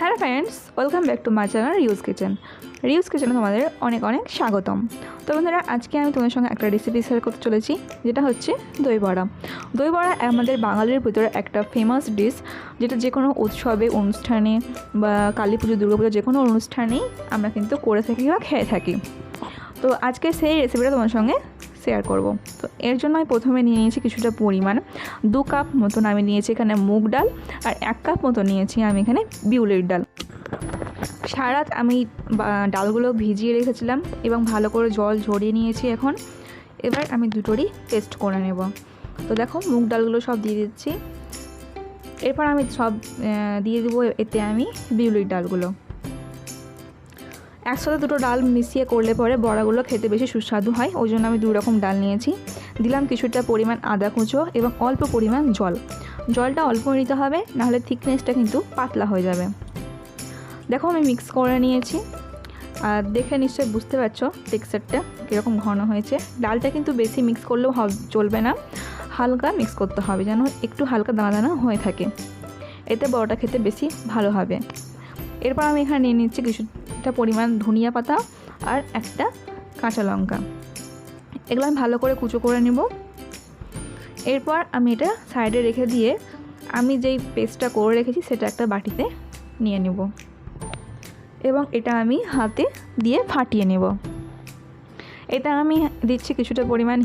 Hello friends, welcome back to my channel reuse kitchen. Reuse কিচেনে তোমাদের অনেক অনেক স্বাগতম। তো বন্ধুরা, আজকে আমি তোমাদের সঙ্গে একটা রেসিপি শেয়ার করতে চলেছি, যেটা হচ্ছে দই বড়া। দই বড়া আমাদের বাঙালির ভিতরে একটা ফেমাস ডিশ, যেটা যে কোনো উৎসবে, অনুষ্ঠানে বা কালী পুজো, দুর্গা পুজো, যে কোনো অনুষ্ঠানেই আমরা কিন্তু করে থাকি বা খেয়ে থাকি। তো আজকে সেই রেসিপিটা তোমার সঙ্গে শেয়ার করব। তো এর জন্য আমি প্রথমে নিয়ে নিয়েছি কিছুটা পরিমাণ, 2 কাপ মতন আমি নিয়েছি এখানে মুগ ডাল, আর 1 কাপ মতো নিয়েছি আমি এখানে বিউলির ডাল। সারা রাত আমি ডালগুলো ভিজিয়ে রেখেছিলাম এবং ভালো করে জল ঝরিয়ে নিয়েছি। এবার আমি দুটোরই পেস্ট করে নেব। তো দেখো, মুগ ডালগুলো সব দিয়ে দিচ্ছি। এরপর আমি সব দিয়ে দেবো এতে আমি বিউলির ডালগুলো। একসাথে দুটো ডাল মিশিয়ে করলে পরে বড়াগুলো খেতে বেশি সুস্বাদু হয়, ওই জন্য আমি 2 রকম ডাল নিয়েছি। দিলাম কিছুটা পরিমাণ আদা কুচো এবং অল্প পরিমাণ জল। জলটা অল্প নিতে হবে, নাহলে থিকনেসটা কিন্তু পাতলা হয়ে যাবে। দেখো, আমি মিক্স করে নিয়েছি, আর দেখে নিশ্চয়ই বুঝতে পারছো টেক্সচারটা কীরকম ঘন হয়েছে। ডালটা কিন্তু বেশি মিক্স করলেও চলবে না, হালকা মিক্স করতে হবে, যেন একটু হালকা দানা দানা হয়ে থাকে, এতে বড়াটা খেতে বেশি ভালো হবে। এরপর আমি এখানে নিয়ে নিচ্ছি কিছুটা পরিমাণ ধনিয়া পাতা আর একটা কাঁচা লঙ্কা। এগুলো আমি ভালো করে কুচো করে নেব। এরপর আমি এটা সাইডে রেখে দিয়ে আমি যেই পেস্টটা করে রেখেছি সেটা একটা বাটিতে নিয়ে নেব এবং এটা আমি হাতে দিয়ে ফাটিয়ে নেব। এটা আমি দিচ্ছি কিছুটা পরিমাণ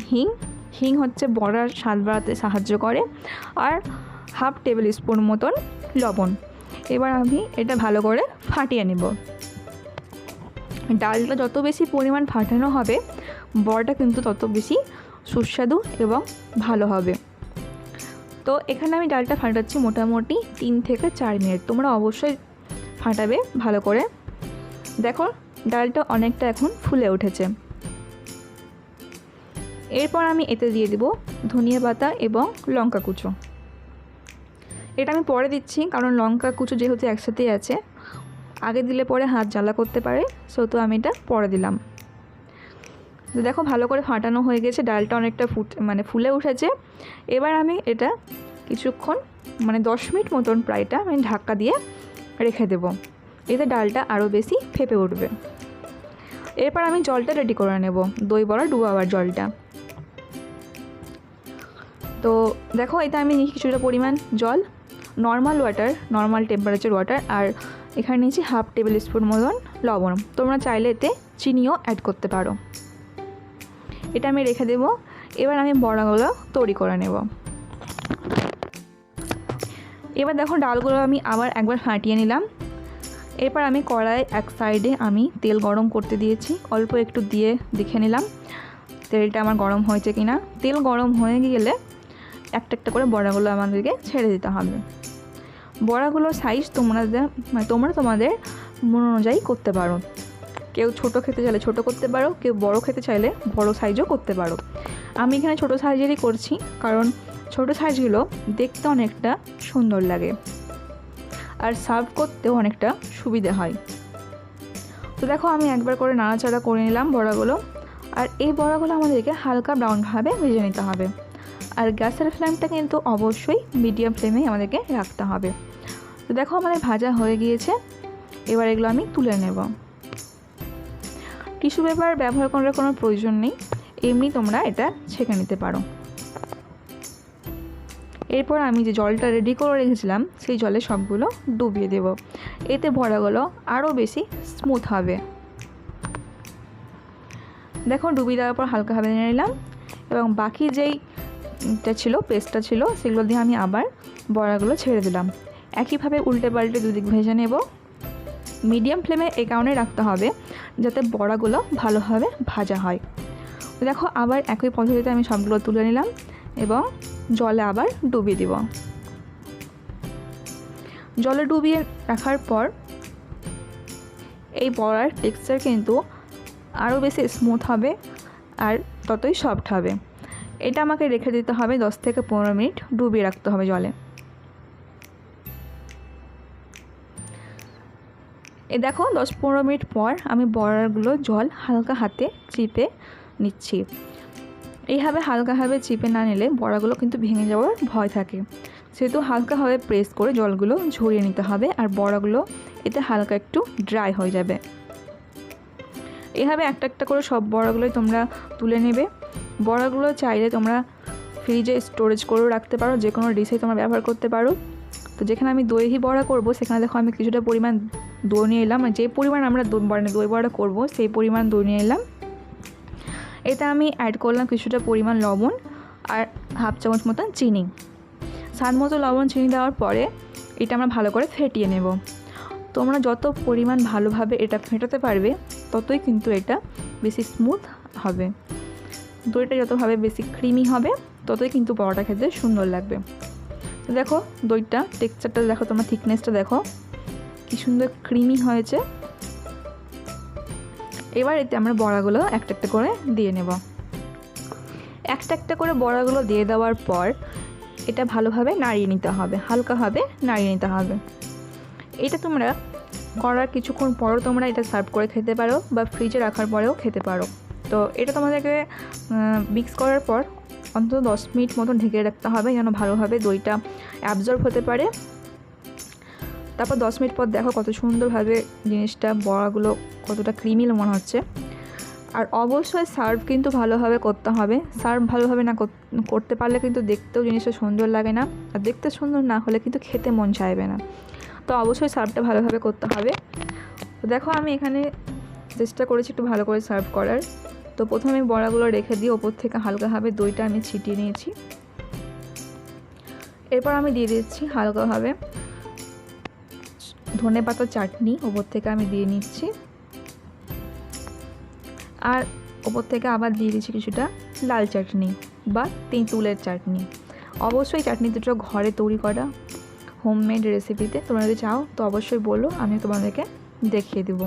হিং হচ্ছে বড়ার স্বাদ বাড়াতে সাহায্য করে, আর 1/2 টেবিল স্পুন মতন লবণ। এবার আমি এটা ভালো করে ফাটিয়ে নেব। ডালটা যত বেশি পরিমাণ ফাটানো হবে, বড়াটা কিন্তু তত বেশি সুস্বাদু এবং ভালো হবে। তো এখানে আমি ডালটা ফাটাচ্ছি মোটামুটি 3 থেকে 4 মিনিট। তোমরা অবশ্যই ফাটাবে ভালো করে। দেখো, ডালটা অনেকটা এখন ফুলে উঠেছে। এরপর আমি এতে দিয়ে দেব ধনিয়া পাতা এবং লঙ্কা কুচো। এটা আমি পরে দিচ্ছি, কারণ লঙ্কা কুচো যেহেতু একসাথেই আছে, আগে দিলে পরে হাত জ্বালা করতে পারে, সেহেতু আমি এটা পরে দিলাম। তো দেখো, ভালো করে ফাটানো হয়ে গেছে, ডালটা অনেকটা ফুলে উঠেছে। এবার আমি এটা কিছুক্ষণ 10 মিনিট মতন প্রায়টা আমি ঢাকা দিয়ে রেখে দেব, এতে ডালটা আরও বেশি ফেপে উঠবে। এরপর আমি জলটা রেডি করে নেব, দই বড়া ডুবাবার জলটা। তো দেখো, এটা আমি নিয়েছি কিছুটা পরিমাণ জল, নর্মাল টেম্পারেচার ওয়াটার, আর এখানে নিয়েছি 1/2 টেবিল স্পুন মতন লবণ। তোমরা চাইলে এতে চিনিও অ্যাড করতে পারো। এটা আমি রেখে দেব। এবার আমি বড়াগুলো তৈরি করে নেব। এবার দেখো, ডালগুলো আমি আবার একবার ফাটিয়ে নিলাম। এরপর আমি কড়াই এক সাইডে আমি তেল গরম করতে দিয়েছি, অল্প একটু দিয়ে দেখে নিলাম তেলটা আমার গরম হয়েছে কিনা। তেল গরম হয়ে গেলে একটা একটা করে বড়াগুলো আমাদেরকে ছেড়ে দিতে হবে। বড়াগুলোর সাইজ তোমরা তোমাদের মন অনুযায়ী করতে পারো। কেউ ছোট খেতে চাইলে ছোট করতে পারো, কেউ বড় খেতে চাইলে বড় সাইজও করতে পারো। আমি এখানে ছোট সাইজেরই করছি, কারণ ছোট সাইজগুলো দেখতে অনেকটা সুন্দর লাগে আর সার্ভ করতেও অনেকটা সুবিধে হয়। তো দেখো, আমি একবার করে নাড়াচাড়া করে নিলাম বড়াগুলো, আর এই বড়াগুলো আমাদেরকে হালকা ব্রাউনভাবে ভেজে নিতে হবে, আর গ্যাসের ফ্লেমটা কিন্তু অবশ্যই মিডিয়াম ফ্লেমে আমাদেরকে রাখতে হবে। তো দেখো, আমাদের ভাজা হয়ে গিয়েছে। এবার এগুলো আমি তুলে নেব। টিস্যু পেপার ব্যবহার করার কোনো প্রয়োজন নেই, এমনি তোমরা এটা ছেঁকে নিতে পারো। এরপর আমি যে জলটা রেডি করে রেখেছিলাম সেই জলে সবগুলো ডুবিয়ে দেব, এতে বড়াগুলো আরও বেশি স্মুথ হবে। দেখো, ডুবিয়ে দেওয়ার পর হালকাভাবে নিয়ে নিলাম এবং বাকি যেইটা ছিল পেস্টটা ছিল সেগুলো দিয়ে আমি আবার বড়াগুলো ছেড়ে দিলাম। একইভাবে উল্টে পাল্টে দুদিক ভেজে নেব। মিডিয়াম ফ্লেমে এই কারণে রাখতে হবে যাতে বড়াগুলো ভালোভাবে ভাজা হয়। দেখো, আবার একই পদ্ধতিতে আমি সবগুলো তুলে নিলাম এবং জলে আবার ডুবিয়ে দিব। জলে ডুবিয়ে রাখার পর এই বড়ার টেক্সচার কিন্তু আরও বেশি স্মুথ হবে আর ততই সফট হবে। এটা আমাকে রেখে দিতে হবে 10 থেকে 15 মিনিট ডুবিয়ে রাখতে হবে জলে। এই দেখো, 10-15 মিনিট পর আমি বড়াগুলো জল হালকা হাতে চিপে নিচ্ছি। এইভাবে হালকাভাবে চিপে না নিলে বড়াগুলো কিন্তু ভেঙে যাওয়ার ভয় থাকে, সেহেতু হালকাভাবে প্রেস করে জলগুলো ঝরিয়ে নিতে হবে, আর বড়াগুলো এতে হালকা একটু ড্রাই হয়ে যাবে। এভাবে একটা একটা করে সব বড়াগুলোই তোমরা তুলে নেবে। বড়াগুলো চাইলে তোমরা ফ্রিজে স্টোরেজ করেও রাখতে পারো, যে কোনো ডিশে তোমরা ব্যবহার করতে পারো। তো যেখানে আমি দহি বড়া করব সেখানে দেখো আমি কিছুটা পরিমাণ দই নিয়ে এলাম, যে পরিমাণ আমরা দই বড়া করব সেই পরিমাণ দই নিয়ে এলাম। এতে আমি অ্যাড করলাম কিছুটা পরিমাণ লবণ আর হাফ চামচ মতন চিনি। স্বাদ মতো লবণ চিনি দেওয়ার পরে এটা আমরা ভালো করে ফেটিয়ে নেব। তোমরা যত পরিমাণ ভালোভাবে এটা ফেটাতে পারবে ততই কিন্তু এটা বেশি স্মুথ হবে। দইটা যতভাবে বেশি ক্রিমি হবে ততই কিন্তু বড়াটা খেতে সুন্দর লাগবে। তো দেখো দইটা টেক্সচারটা দেখো, তোমার থিকনেসটা দেখো কি সুন্দর ক্রিমি হয়েছে। এবার এতে আমরা বড়াগুলো একটা একটা করে দিয়ে নেব। একটা একটা করে বড়াগুলো দিয়ে দেওয়ার পর এটা ভালোভাবে নাড়িয়ে নিতে হবে, হালকাভাবে নাড়িয়ে নিতে হবে। এটা তোমরা করার কিছুক্ষণ পরও তোমরা এটা সার্ভ করে খেতে পারো বা ফ্রিজে রাখার পরেও খেতে পারো। তো এটা তোমাদেরকে মিক্স করার পর অন্তত 10 মিনিট মতন ঢেকে রাখতে হবে যেন ভালোভাবে দইটা অ্যাবজর্ব হতে পারে। তারপর 10 মিনিট পর দেখো কত সুন্দরভাবে জিনিসটা বড়াগুলো কতটা ক্রিমি মনে হচ্ছে। আর অবশ্যই সার্ভ কিন্তু ভালোভাবে করতে হবে। সার্ভ ভালোভাবে না করতে পারলে কিন্তু দেখতেও জিনিসটা সুন্দর লাগে না, আর দেখতে সুন্দর না হলে কিন্তু খেতে মন চাইবে না। তো অবশ্যই সার্ভটা ভালোভাবে করতে হবে। তো দেখো আমি এখানে চেষ্টা করেছি একটু ভালো করে সার্ভ করার। তো প্রথমে বড়াগুলো রেখে দিয়ে ওপর থেকে হালকাভাবে দইটা আমি ছিটিয়ে নিয়েছি। এরপর আমি দিয়ে দিচ্ছি হালকাভাবে ধনেপাতার চাটনি, ওপর থেকে আমি দিয়ে নিচ্ছি। আর ওপর থেকে আবার দিয়ে দিচ্ছি কিছুটা লাল চাটনি বা তেঁতুলের চাটনি। অবশ্যই চাটনি দুটো ঘরে তৈরি করা হোমমেড রেসিপিতে, তোমরা যদি চাও তো অবশ্যই বলো, আমি তোমাদেরকে দেখিয়ে দেবো।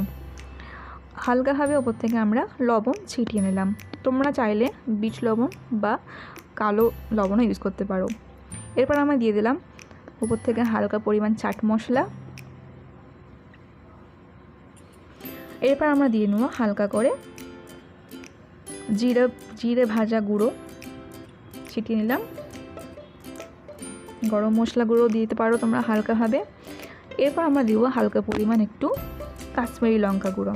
হালকাভাবে ওপর থেকে আমরা লবণ ছিটিয়ে নিলাম। তোমরা চাইলে বিট লবণ বা কালো লবণও ইউজ করতে পারো। এরপর আমরা দিয়ে দিলাম ওপর থেকে হালকা পরিমাণ চাট মশলা। এরপর আমরা দিয়ে নেব হালকা করে জিরে ভাজা গুঁড়ো ছিটিয়ে নিলাম। গরম মশলা গুঁড়ো দিতে পারো তোমরা হালকাভাবে। এরপর আমরা দিব হালকা পরিমাণ একটু কাশ্মীরি লঙ্কা গুঁড়ো।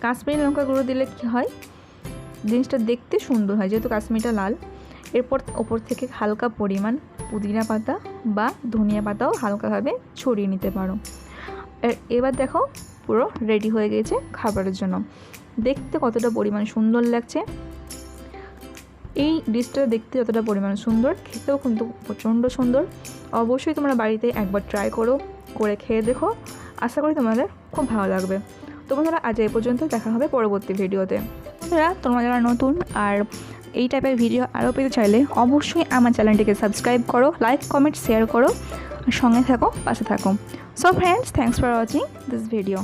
কাশ্মীরি লঙ্কা গুঁড়ো দিলে কি হয়, জিনিসটা দেখতে সুন্দর হয় যেহেতু কাশ্মীরটা লাল। এরপর ওপর থেকে হালকা পরিমাণ পুদিনা পাতা বা ধনিয়া পাতাও হালকাভাবে ছড়িয়ে নিতে পারো। এবার দেখো পুরো রেডি হয়ে গেছে খাবারের জন্য। দেখতে কতটা পরিমাণ সুন্দর লাগছে। এই ডিশটা দেখতে যতটা পরিমাণ সুন্দর, খেতেও কিন্তু প্রচণ্ড সুন্দর। অবশ্যই তোমরা বাড়িতে একবার ট্রাই করে খেয়ে দেখো। আশা করি তোমাদের খুব ভালো লাগবে। তো বন্ধুরা আজ এই পর্যন্ত, দেখা হবে পরবর্তী ভিডিওতে। বন্ধুরা তোমরা যারা নতুন আর এই টাইপের ভিডিও আরও পেতে চাইলে অবশ্যই আমার চ্যানেলটিকে সাবস্ক্রাইব করো, লাইক কমেন্ট শেয়ার করো, আর সঙ্গে থাকো, পাশে থাকো। So friends, thanks for watching this video.